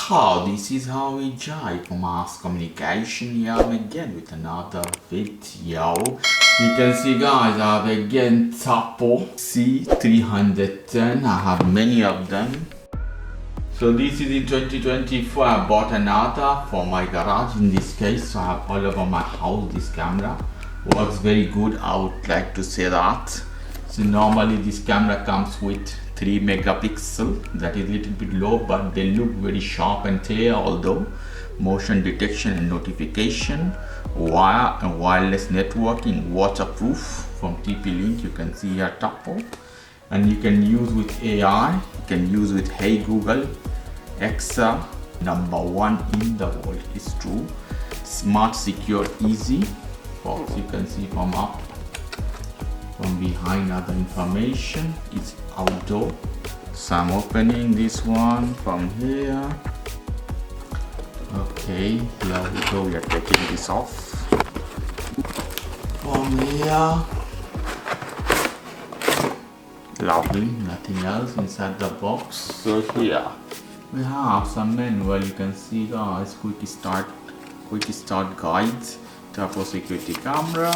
How this is how we jive mass communication here again with another video. You can see guys, I have again Tapo C310. I have many of them. So this is in 2024. I bought another for my garage in this case. So I have all over my house. This camera works very good. I would like to say that. So normally this camera comes with 3 megapixel, that is a little bit low, but they look very sharp and clear, although motion detection and notification, wire and wireless networking, waterproof from TP-Link. You can see here Tapo, and you can use with AI, you can use with Hey Google, Alexa. #1 in the world is true. Smart, secure, easy. Box you can see from up, from behind other information. It's outdoor. So I'm opening this one from here. Okay, here we go. We are taking this off from here. Lovely, nothing else inside the box. So here we have some manual. You can see guys, quick start guides, Tapo security camera.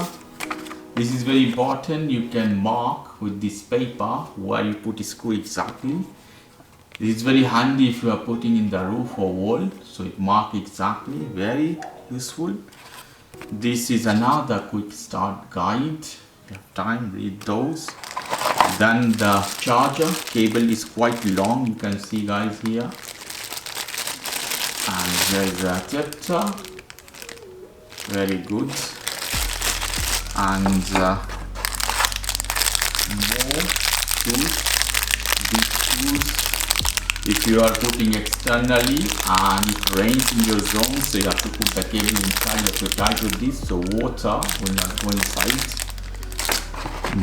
This is very important. You can mark with this paper where you put a screw exactly. This is very handy if you are putting in the roof or wall, so it marks exactly. Very useful. This is another quick start guide. If you have time, read those. Then the charger cable is quite long. You can see guys here. And there is a adapter. Very good. And more tools, big tools if you are putting externally and it rains in your zone, so you have to put the cable inside. You have to tie to this so water will not go inside.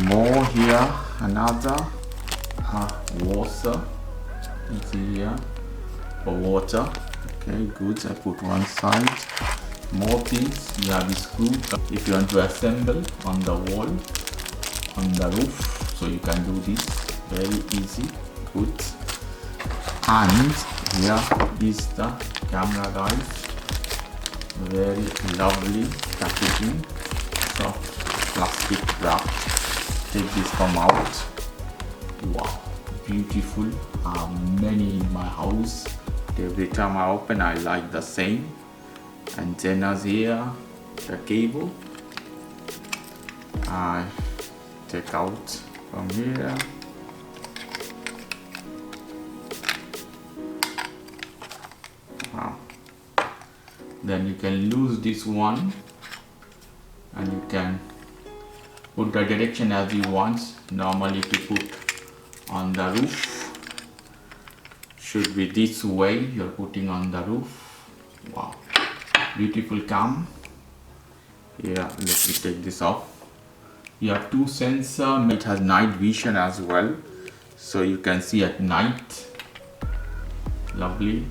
More here, another water. You see here for water. Okay, good. I put one side. More things, you have this screw if you want to assemble on the wall, on the roof, so you can do this very easy. Good. And here is the camera guys. Very lovely packaging, soft plastic wrap. Take this from out. Wow, beautiful. I have many in my house. Every time I open, I like the same. Antennas here, the cable I take out from here. Wow. Then you can lose this one and you can put the direction as you want. Normally to put on the roof should be this way. You're putting on the roof. Wow, beautiful cam. Yeah, let me take this off. You have 2 sensors. It has night vision as well, so you can see at night. Lovely.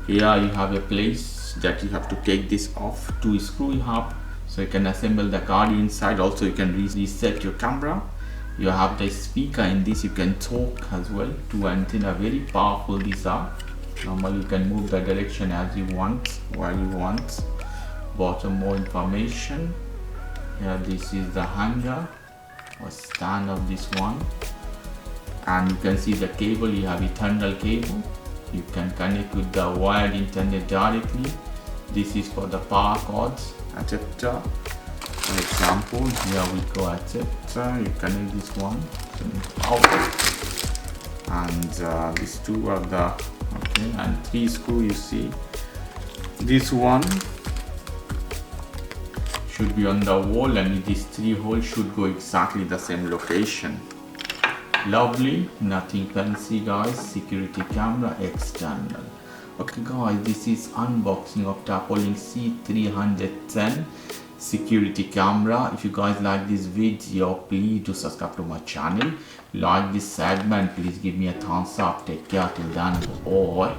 Here you have a place that you have to take this off. 2 screw you have, so you can assemble the card inside. Also you can reset your camera. You have the speaker in this. You can talk as well. 2 antenna, very powerful these are. Normally you can move the direction as you want, while you want. Bottom, more information. Here this is the hanger or stand of this one. And you can see the cable. You have Ethernet cable. You can connect with the wired internet directly. This is for the power cords. Adapter. For example, here we go adapter. You connect this one. And these 2 are the okay, and 3 screw. You see this one should be on the wall, and these 3 holes should go exactly the same location. Lovely, nothing fancy guys. Security camera external. Okay guys, this is unboxing of Tapo C310 security camera. If you guys like this video, please do subscribe to my channel. Like this segment, please give me a thumbs up. Take care till then. Bye.